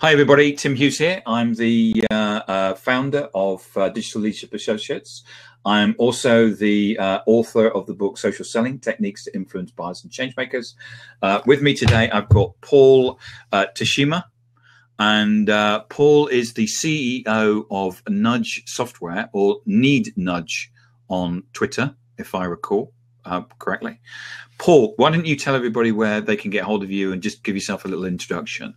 Hi, everybody. Tim Hughes here. I'm the founder of Digital Leadership Associates. I'm also the author of the book, Social Selling, Techniques to Influence Buyers and Changemakers. With me today, I've got Paul Teshima. And Paul is the CEO of Nudge Software, or Need Nudge on Twitter, if I recall correctly. Paul, why don't you tell everybody where they can get hold of you and just give yourself a little introduction?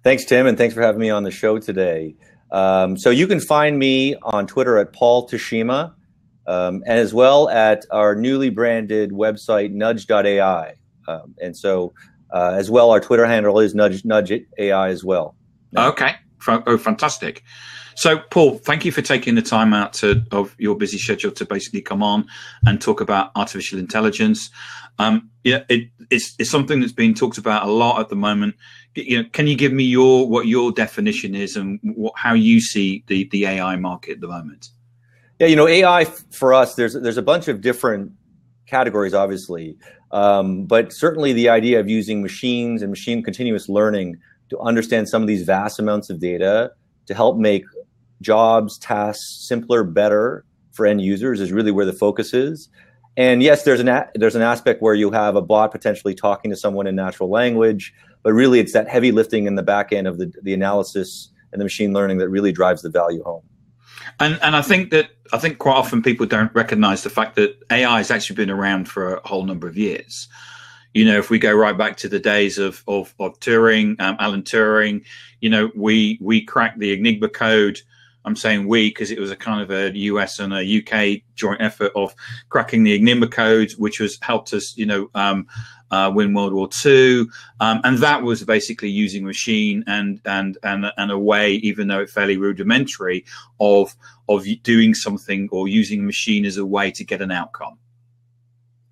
Thanks, Tim, and thanks for having me on the show today. So you can find me on Twitter at Paul Teshima, and as well at our newly branded website, nudge.ai. And so as well, our Twitter handle is nudge.ai as well. Okay. Oh, fantastic. So, Paul, thank you for taking the time out of your busy schedule to basically come on and talk about artificial intelligence. It's something that's being talked about a lot at the moment. Can you give me what your definition is and how you see the AI market at the moment? Yeah, AI for us, there's a bunch of different categories, obviously, but certainly the idea of using machines and machine continuous learning to understand some of these vast amounts of data to help make jobs, tasks simpler, better for end users is really where the focus is. And yes, there's an aspect where you have a bot potentially talking to someone in natural language, but really it's that heavy lifting in the back end of the analysis and the machine learning that really drives the value home. And I think quite often people don't recognize the fact that AI has actually been around for a whole number of years. If we go right back to the days of Turing, Alan Turing, we cracked the Enigma code. I'm saying we because it was a kind of a US and a UK joint effort of cracking the Enigma code, which has helped us, win World War II. And that was basically using machine and a way, even though it's fairly rudimentary, of doing something or using machine as a way to get an outcome.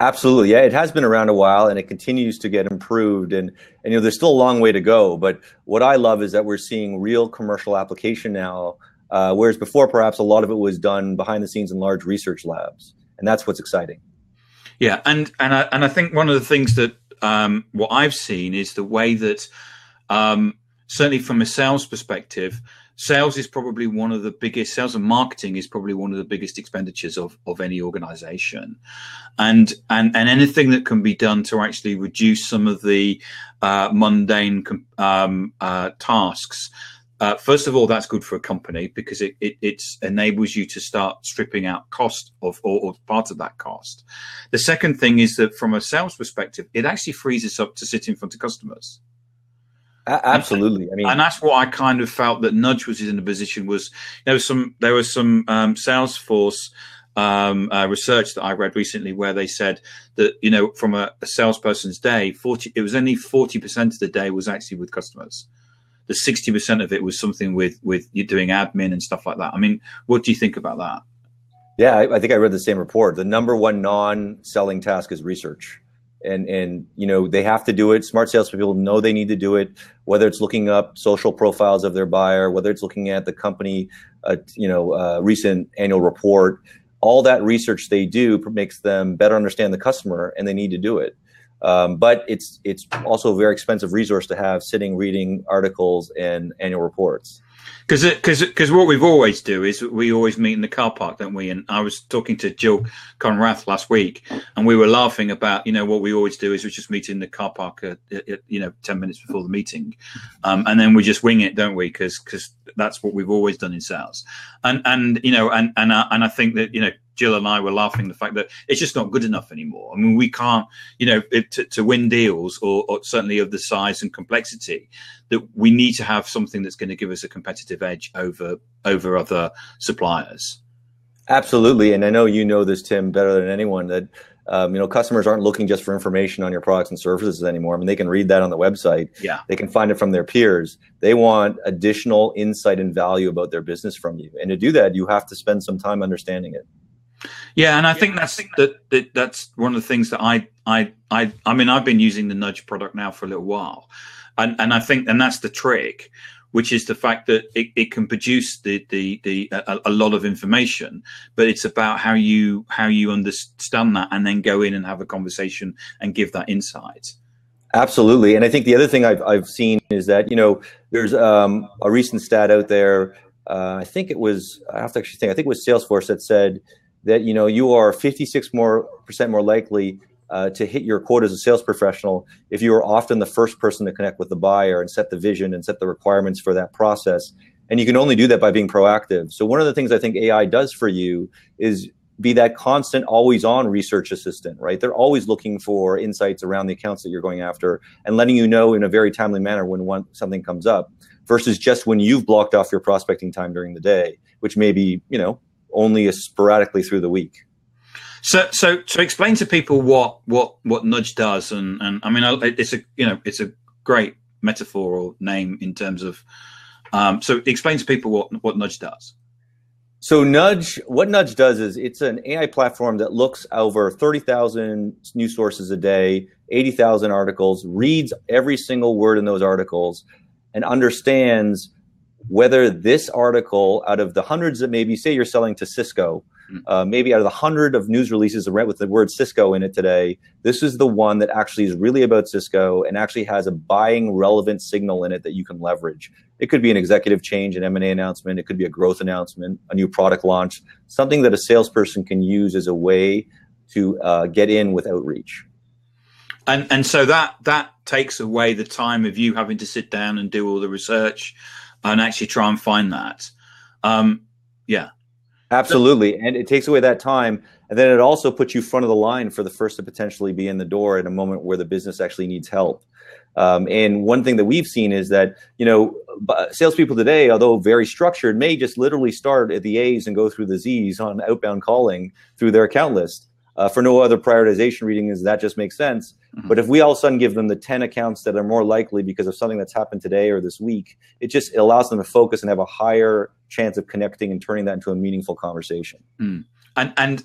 Absolutely. Yeah, it has been around a while and it continues to get improved. And there's still a long way to go. But what I love is that we're seeing real commercial application now, whereas before, perhaps a lot of it was done behind the scenes in large research labs. And that's what's exciting. Yeah. And I think one of the things that what I've seen is the way that certainly from a sales perspective, sales is probably one of the biggest, sales and marketing is probably one of the biggest expenditures of any organization. And anything that can be done to actually reduce some of the mundane tasks. First of all, that's good for a company because it enables you to start stripping out cost or part of that cost. The second thing is that from a sales perspective, it actually frees us up to sit in front of customers. Absolutely. And that's what I kind of felt that Nudge was in a position was there was some Salesforce research that I read recently where they said that from a salesperson's day, it was only 40% of the day was actually with customers. The 60% of it was something with you doing admin and stuff like that. I mean, what do you think about that? Yeah, I think I read the same report. The number one non-selling task is research. And they have to do it. Smart salespeople know they need to do it, whether it's looking up social profiles of their buyer, whether it's looking at the company, recent annual report. All that research they do makes them better understand the customer, and they need to do it. But it's also a very expensive resource to have sitting reading articles and annual reports. Because what we've always do is we always meet in the car park, don't we? And I was talking to Jill Conrath last week, and we were laughing about, what we always do is we just meet in the car park at 10 minutes before the meeting, and then we just wing it, don't we? Because that's what we've always done in sales, and I think that Jill and I were laughing the fact that it's just not good enough anymore. I mean, we can't, to win deals or certainly of the size and complexity, that we need to have something that's going to give us a competitive edge over other suppliers. Absolutely. And I know you know this, Tim, better than anyone, that customers aren't looking just for information on your products and services anymore. I mean, they can read that on the website. Yeah. They can find it from their peers. They want additional insight and value about their business from you. And to do that, you have to spend some time understanding it. Yeah, and I think that's one of the things that I mean, I've been using the Nudge product now for a little while, and I think that's the trick, which is the fact that it can produce a lot of information, but it's about how you understand that and then go in and have a conversation and give that insight. Absolutely. And I think the other thing I've seen is that, there's a recent stat out there. I think it was, I have to actually think, I think it was Salesforce that said that, you are 56% more likely to hit your quota as a sales professional if you are often the first person to connect with the buyer and set the vision and set the requirements for that process. And you can only do that by being proactive. So one of the things I think AI does for you is be that constant, always on research assistant, right? They're always looking for insights around the accounts that you're going after and letting you know in a very timely manner when something comes up, versus just when you've blocked off your prospecting time during the day, which may be, only sporadically through the week. So explain to people what nudge does, and I mean, it's a great metaphor or name in terms of. So explain to people what nudge does. So what Nudge does is it's an AI platform that looks over 30,000 news sources a day, 80,000 articles, reads every single word in those articles, and understands whether this article, out of the hundreds that maybe, say you're selling to Cisco, maybe out of the 100 of news releases with the word Cisco in it today, this is the one that actually is really about Cisco and actually has a buying relevant signal in it that you can leverage. It could be an executive change, an M&A announcement. It could be a growth announcement, a new product launch, something that a salesperson can use as a way to get in with outreach. And so that takes away the time of you having to sit down and do all the research and actually try and find that. Yeah. Absolutely. And it takes away that time. And then it also puts you front of the line for the first to potentially be in the door at a moment where the business actually needs help. And one thing that we've seen is that, salespeople today, although very structured, may just literally start at the A's and go through the Z's on outbound calling through their account list for no other prioritization reading, is that just makes sense. Mm-hmm. But if we all of a sudden give them the 10 accounts that are more likely because of something that's happened today or this week, it allows them to focus and have a higher chance of connecting and turning that into a meaningful conversation. Mm. And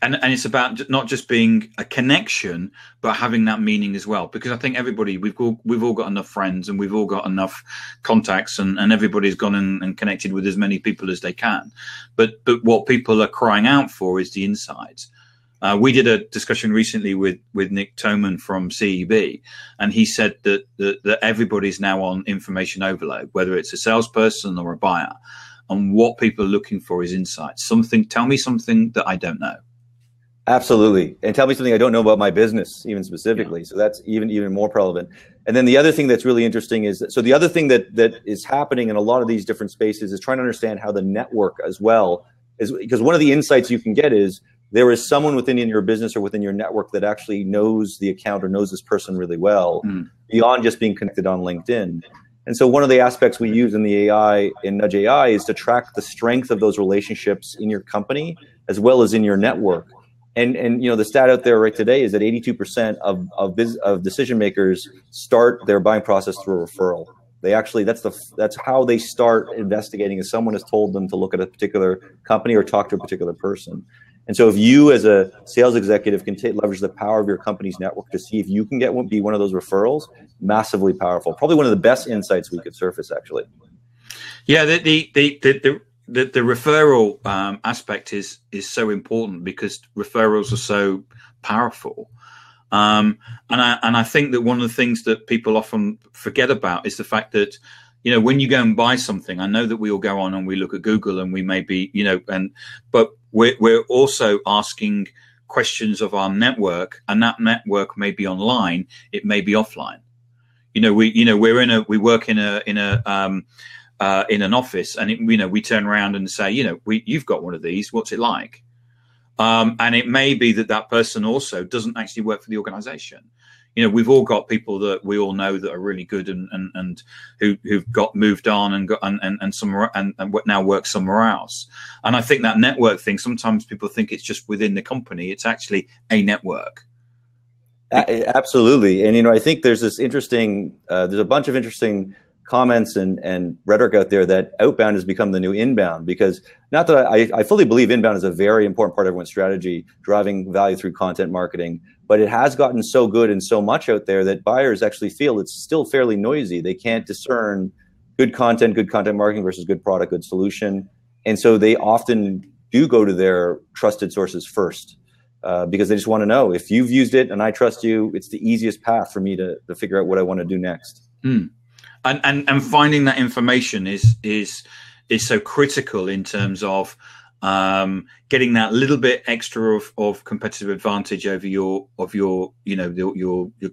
it's about not just being a connection, but having that meaning as well. Because I think we've all got enough friends and we've all got enough contacts, and everybody's gone and connected with as many people as they can. But what people are crying out for is the insights. We did a discussion recently with Nick Toman from CEB, and he said that everybody's now on information overload, whether it's a salesperson or a buyer. And what people are looking for is insights. Tell me something that I don't know. Absolutely. And tell me something I don't know about my business, even specifically. Yeah. So that's even more relevant. And then the other thing that's really interesting is the other thing that is happening in a lot of these different spaces is trying to understand how the network as well is, because one of the insights you can get is there is someone within your business or within your network that actually knows the account or knows this person really well, beyond just being connected on LinkedIn. And so one of the aspects we use in the AI, in Nudge AI, is to track the strength of those relationships in your company as well as in your network. And the stat out there right today is that 82% of decision makers start their buying process through a referral. They actually, that's how they start investigating, is someone has told them to look at a particular company or talk to a particular person. And so if you as a sales executive can leverage the power of your company's network to see if you can be one of those referrals, massively powerful. Probably one of the best insights we could surface, actually. Yeah, the referral aspect is so important because referrals are so powerful. And I think that one of the things that people often forget about is the fact that, when you go and buy something, I know that we all go on and we look at Google and we may be, but we're also asking questions of our network, and that network may be online, it may be offline. We work in an office, and we turn around and say, you've got one of these, what's it like? And it may be that person also doesn't actually work for the organization. We've all got people that we all know that are really good and who've got moved on and now work somewhere else. And I think that network thing, sometimes people think it's just within the company. It's actually a network. Absolutely. And, I think there's this interesting, there's a bunch of interesting comments and rhetoric out there that outbound has become the new inbound, because not that I fully believe inbound is a very important part of everyone's strategy, driving value through content marketing, but it has gotten so good and so much out there that buyers actually feel it's still fairly noisy. They can't discern good content marketing versus good product, good solution. And so they often do go to their trusted sources first. because they just want to know if you've used it and I trust you. It's the easiest path for me to figure out what I want to do next. And finding that information is so critical in terms of getting that little bit extra of competitive advantage over your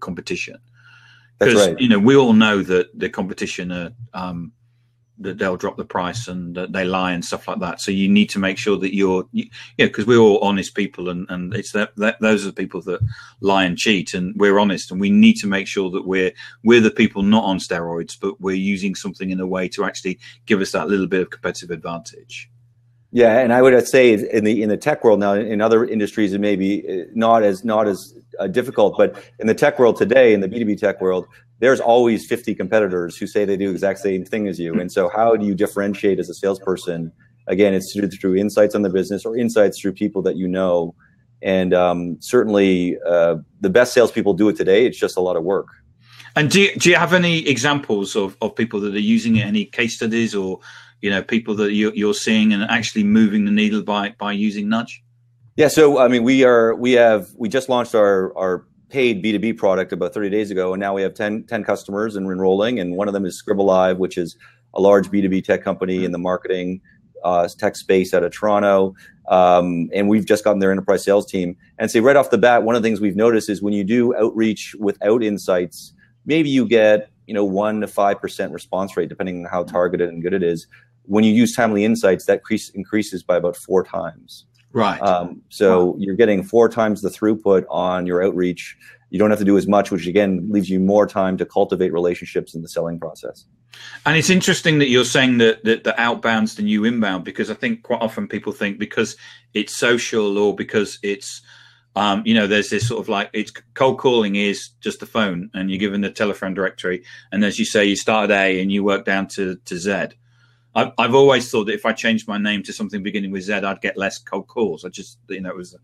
competition. That's right. We all know that the competition that they'll drop the price and that they lie and stuff like that. So you need to make sure that because we're all honest people, and it's that those are the people that lie and cheat, and we're honest, and we need to make sure that we're the people not on steroids, but we're using something in a way to actually give us that little bit of competitive advantage. Yeah, and I would say in the tech world now, in other industries it may be not as difficult, but in the tech world today, in the B2B tech world, there's always 50 competitors who say they do the exact same thing as you. And so how do you differentiate as a salesperson? Again, it's through insights on the business or insights through people that you know. And certainly the best salespeople do it today. It's just a lot of work. And do you have any examples of people that are using it, any case studies or people that you're seeing and actually moving the needle by using Nudge? Yeah, so I mean, we just launched our paid B2B product about 30 days ago, and now we have 10 customers and we're enrolling, and one of them is Scribble Live, which is a large B2B tech company in the marketing tech space out of Toronto, and we've just gotten their enterprise sales team. And say right off the bat, one of the things we've noticed is when you do outreach without insights, maybe you get 1 to 5% response rate, depending on how targeted and good it is. When you use timely insights, that increases by about 4 times. Right. So you're getting 4 times the throughput on your outreach. You don't have to do as much, which again leaves you more time to cultivate relationships in the selling process. And it's interesting that you're saying that the outbound's the new inbound, because I think quite often people think because it's social or because it's there's this sort of like, it's cold calling is just the phone and you're given the telephone directory, and as you say, you start at A and you work down to Z. I've always thought that if I changed my name to something beginning with Z, I'd get less cold calls. I just, it was,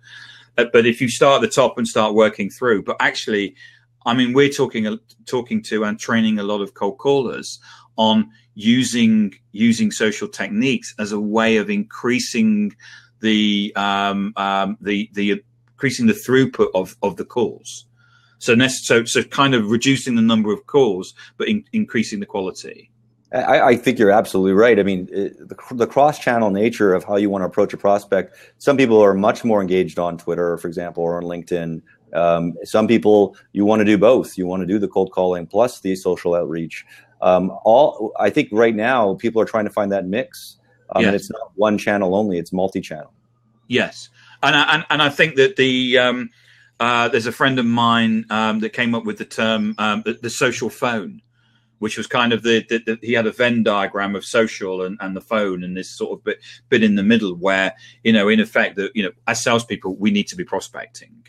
but if you start at the top and start working through, but actually, I mean, we're talking to and training a lot of cold callers on using social techniques as a way of increasing the increasing the throughput of the calls. So kind of reducing the number of calls, but increasing the quality. I think you're absolutely right. I mean, the cross-channel nature of how you want to approach a prospect. Some people are much more engaged on Twitter, for example, or on LinkedIn. Some people, you want to do both. You want to do the cold calling plus the social outreach. I think right now people are trying to find that mix, yes. And it's not one channel only; it's multi-channel. Yes, and I think that there's a friend of mine that came up with the term the social phone, which was kind of he had a Venn diagram of social and the phone, and this sort of bit in the middle where, in effect, that, as salespeople, we need to be prospecting.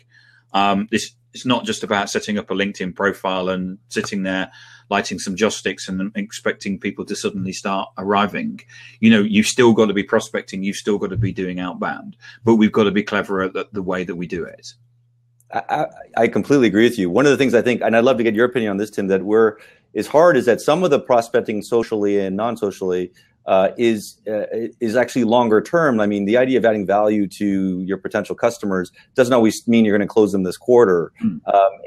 It's not just about setting up a LinkedIn profile and sitting there lighting some joss sticks and expecting people to suddenly start arriving. You've still got to be prospecting. You've still got to be doing outbound, but we've got to be clever at the way that we do it. I completely agree with you. One of the things I think, and I'd love to get your opinion on this, Tim, that is hard is that some of the prospecting socially and non-socially is actually longer term. I mean, the idea of adding value to your potential customers doesn't always mean you're going to close them this quarter.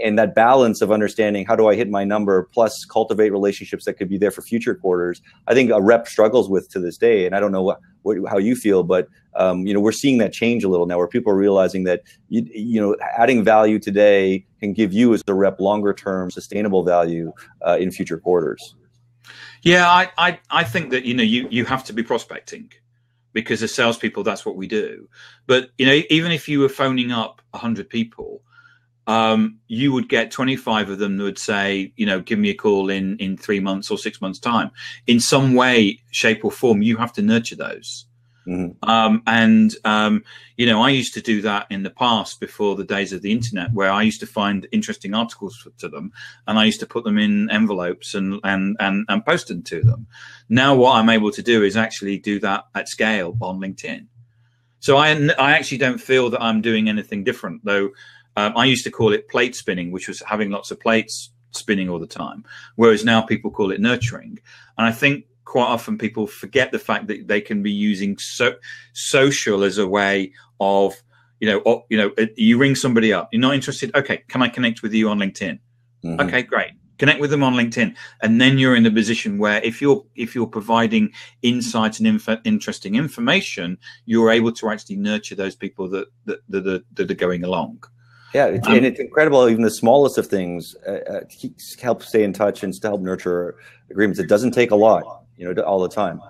And that balance of understanding how do I hit my number plus cultivate relationships that could be there for future quarters, I think a rep struggles with to this day. And I don't know how you feel, but we're seeing that change a little now, where people are realizing that adding value today can give you as a rep longer term sustainable value in future quarters. Yeah, I think that you have to be prospecting, because as salespeople, that's what we do. But even if you were phoning up 100 people, you would get 25 of them that would say, give me a call in 3 months or 6 months' time. In some way, shape, or form, you have to nurture those. Mm-hmm. I used to do that in the past before the days of the internet, where I used to find interesting articles to them, and I used to put them in envelopes and post them to them. Now what I'm able to do is actually do that at scale on LinkedIn. So I actually don't feel that I'm doing anything different, though. I used to call it plate spinning, which was having lots of plates spinning all the time, whereas now people call it nurturing. And I think quite often people forget the fact that they can be using social as a way of, you ring somebody up, you're not interested. Okay, can I connect with you on LinkedIn? Mm-hmm. Okay, great. Connect with them on LinkedIn, and then you're in a position where if you're providing insights and interesting information, you're able to actually nurture those people that are going along. Yeah, and it's incredible. Even the smallest of things help stay in touch and to help nurture agreements. It doesn't take a lot, all the time.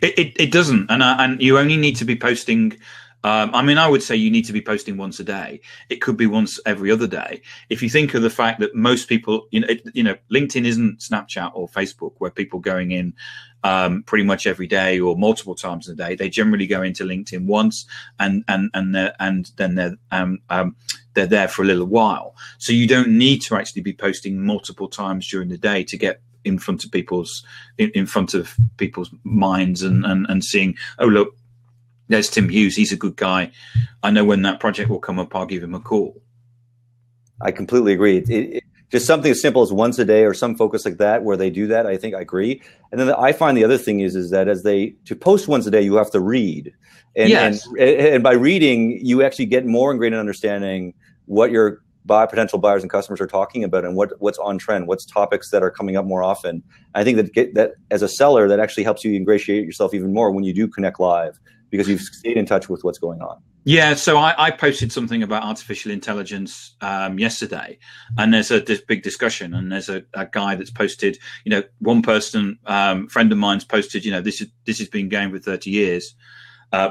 It doesn't, and you only need to be posting. I would say you need to be posting once a day. It could be once every other day. If you think of the fact that most people, LinkedIn isn't Snapchat or Facebook, where people going in pretty much every day or multiple times a day. They generally go into LinkedIn once, and then they're there for a little while. So you don't need to actually be posting multiple times during the day to get in front of people's minds and seeing, oh look, there's Tim Hughes. He's a good guy. I know when that project will come up, I'll give him a call. I completely agree. Just something as simple as once a day or some focus like that, where they do that, I think I agree. And then I find the other thing is that to post once a day, you have to read. And, yes. and by reading, you actually get more ingrained understanding what your potential buyers and customers are talking about and what's on trend, what's topics that are coming up more often. I think that as a seller, that actually helps you ingratiate yourself even more when you do connect live, because you've stayed in touch with what's going on. Yeah, so I posted something about artificial intelligence yesterday, and there's this big discussion, and there's a guy that's posted, one person, friend of mine's posted, this has been going for 30 years,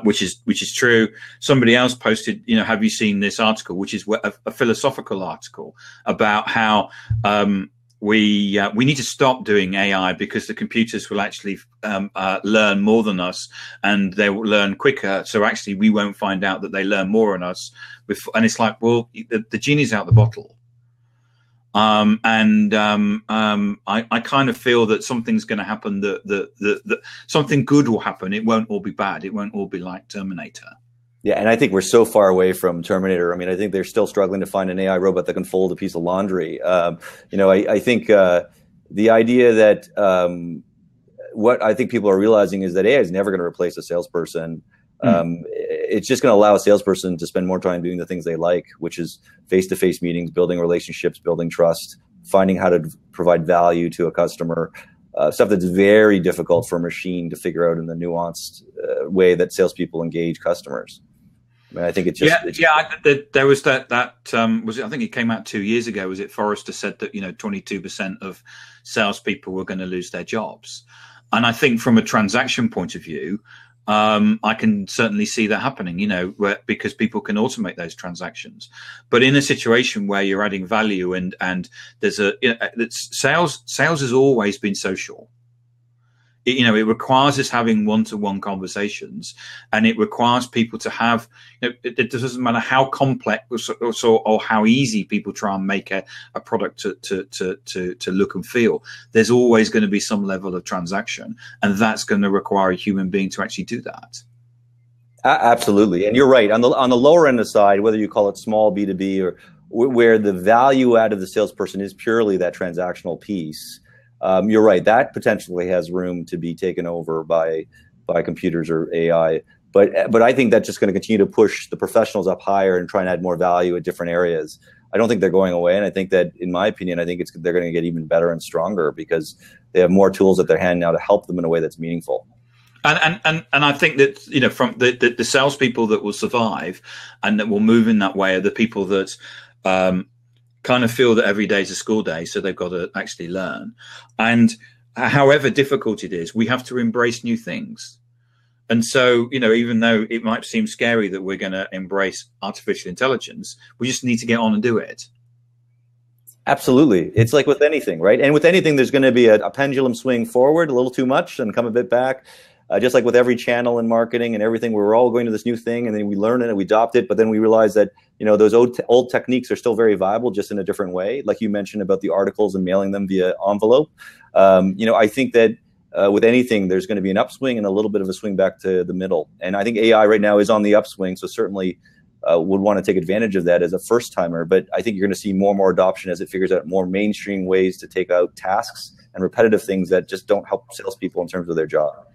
which is true. Somebody else posted, have you seen this article, which is a philosophical article about how we need to stop doing AI because the computers will actually learn more than us, and they will learn quicker. So actually, we won't find out that they learn more than us. And it's like, well, the genie's out the bottle. I kind of feel that something's going to happen. That something good will happen. It won't all be bad. It won't all be like Terminator. Yeah, and I think we're so far away from Terminator. I mean, I think they're still struggling to find an AI robot that can fold a piece of laundry. I think the idea that what I think people are realizing is that AI is never going to replace a salesperson. It's just going to allow a salesperson to spend more time doing the things they like, which is face-to-face meetings, building relationships, building trust, finding how to provide value to a customer. Stuff that's very difficult for a machine to figure out in the nuanced way that salespeople engage customers. I mean, I think there was that was it? I think it came out 2 years ago. Was it Forrester said that 22% of salespeople were going to lose their jobs, and I think from a transaction point of view, I can certainly see that happening. Because people can automate those transactions. But in a situation where you're adding value and there's sales has always been social. It requires us having one-to-one conversations, and it requires people to have, it doesn't matter how complex or how easy people try and make a product to look and feel. There's always going to be some level of transaction, and that's going to require a human being to actually do that. Absolutely. And you're right. On the lower end of the side, whether you call it small B2B or where the value add of the salesperson is purely that transactional piece, you're right. That potentially has room to be taken over by computers or AI. But I think that's just going to continue to push the professionals up higher and try and add more value at different areas. I don't think they're going away. And I think that, in my opinion, they're going to get even better and stronger because they have more tools at their hand now to help them in a way that's meaningful. And I think that, from the salespeople that will survive and that will move in that way are the people that kind of feel that every day is a school day, so they've got to actually learn. And however difficult it is, we have to embrace new things. And so, even though it might seem scary that we're going to embrace artificial intelligence, we just need to get on and do it. Absolutely. It's like with anything, right? And with anything, there's going to be a pendulum swing forward a little too much and come a bit back. Just like with every channel in marketing and everything, we're all going to this new thing, and then we learn it and we adopt it. But then we realize that, those old techniques are still very viable, just in a different way. Like you mentioned about the articles and mailing them via envelope. I think that with anything, there's going to be an upswing and a little bit of a swing back to the middle. And I think AI right now is on the upswing. So certainly would want to take advantage of that as a first timer. But I think you're going to see more and more adoption as it figures out more mainstream ways to take out tasks and repetitive things that just don't help salespeople in terms of their job.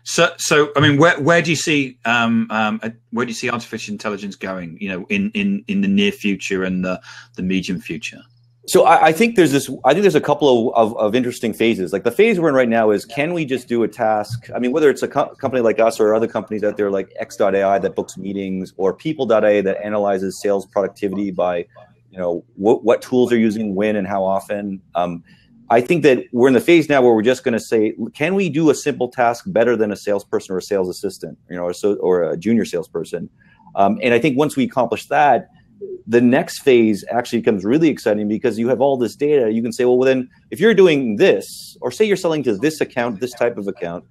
So I mean, where do you see artificial intelligence going? You know, in the near future and the medium future. So I think there's a couple of interesting phases. Like the phase we're in right now is, can we just do a task? I mean, whether it's a company like us or other companies out there like X.AI that books meetings, or People.AI that analyzes sales productivity by, you know, what tools they're using, when and how often. I think that we're in the phase now where we're just going to say, can we do a simple task better than a salesperson or a sales assistant, you know, or a junior salesperson? And I think once we accomplish that, the next phase actually becomes really exciting, because you have all this data. You can say, well, then if you're doing this, or say you're selling to this account, this type of account,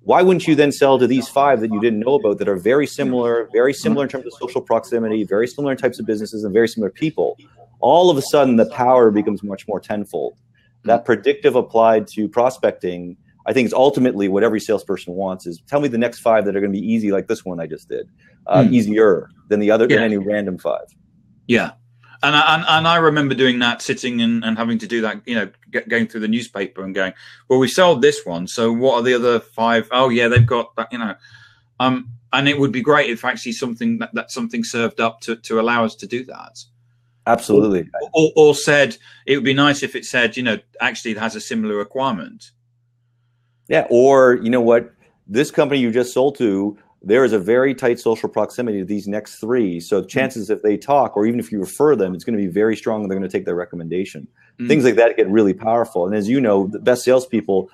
why wouldn't you then sell to these 5 that you didn't know about that are very similar in terms of social proximity, very similar in types of businesses, and very similar people? All of a sudden, the power becomes much more tenfold. That predictive applied to prospecting, I think, is ultimately what every salesperson wants, is tell me the next 5 that are going to be easy, like this one I just did, easier than the other, than any random 5. Yeah. And I remember doing that, sitting and having to do that, you know, going through the newspaper and going, well, we sold this one, so what are the other 5? Oh yeah, they've got that, you know. And it would be great if actually something served up to allow us to do that. Absolutely. Or said, it would be nice if it said, you know, actually it has a similar requirement. Yeah. Or, you know what, this company you just sold to, there is a very tight social proximity to these next 3. So chances if they talk, or even if you refer them, it's going to be very strong and they're going to take their recommendation. Things like that get really powerful. And as you know, the best salespeople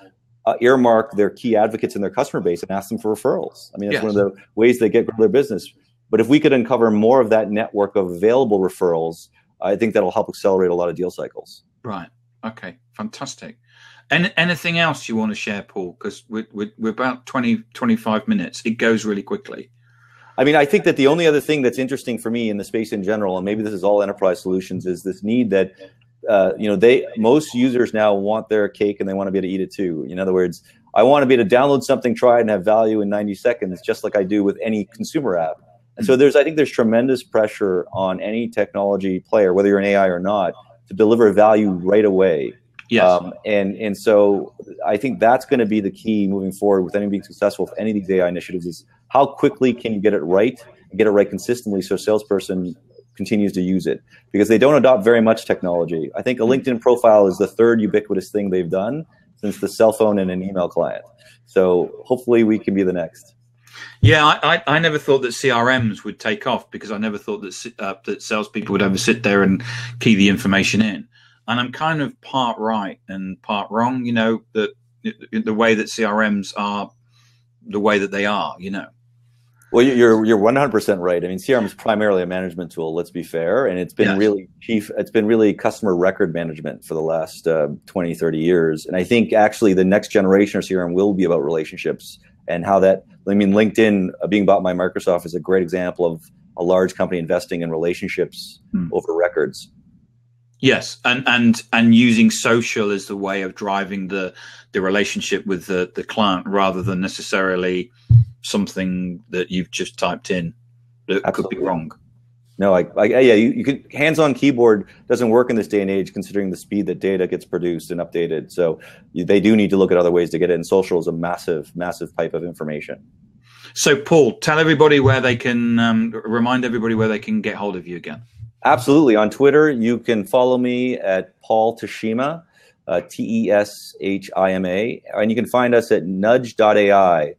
earmark their key advocates in their customer base and ask them for referrals. I mean, that's one of the ways they get their business. But if we could uncover more of that network of available referrals, I think that'll help accelerate a lot of deal cycles. Right. Okay. Fantastic. And anything else you want to share, Paul? Because we're about 25 minutes. It goes really quickly. I mean, I think that the only other thing that's interesting for me in the space in general, and maybe this is all enterprise solutions, is this need that, you know, most users now want their cake and they want to be able to eat it too. In other words, I want to be able to download something, try it, and have value in 90 seconds, just like I do with any consumer app. And so I think there's tremendous pressure on any technology player, whether you're an AI or not, to deliver value right away. Yes. And so I think that's going to be the key moving forward with any being successful with any of these AI initiatives, is how quickly can you get it right and get it right consistently so a salesperson continues to use it, because they don't adopt very much technology. I think a LinkedIn profile is the 3rd ubiquitous thing they've done since the cell phone and an email client. So hopefully we can be the next. Yeah, I never thought that CRMs would take off, because I never thought that salespeople would ever sit there and key the information in. And I'm kind of part right and part wrong, you know, that the way that CRMs are the way that they are, you know. Well, you're 100% right. I mean, CRM is primarily a management tool, let's be fair. And it's been really customer record management for the last 20, 30 years. And I think actually the next generation of CRM will be about relationships, and how that, I mean, LinkedIn being bought by Microsoft is a great example of a large company investing in relationships over records. Yes, and using social as the way of driving the relationship with the client, rather than necessarily something that you've just typed in that Absolutely. Could be wrong. No, you can, hands-on keyboard doesn't work in this day and age, considering the speed that data gets produced and updated. So they do need to look at other ways to get it. And social is a massive, massive pipe of information. So Paul, tell everybody where they can, remind everybody where they can get hold of you again. Absolutely. On Twitter, you can follow me at Paul Teshima, Teshima, and you can find us at nudge.ai,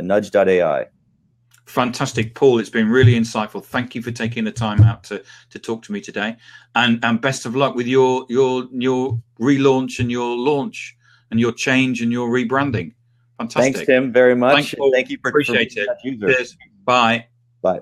nudge.ai. Fantastic, Paul. It's been really insightful. Thank you for taking the time out to talk to me today, and best of luck with your relaunch and your launch and your change and your rebranding. Fantastic. Thanks, Tim, very much. Thank you for appreciate it. Cheers. Bye. Bye.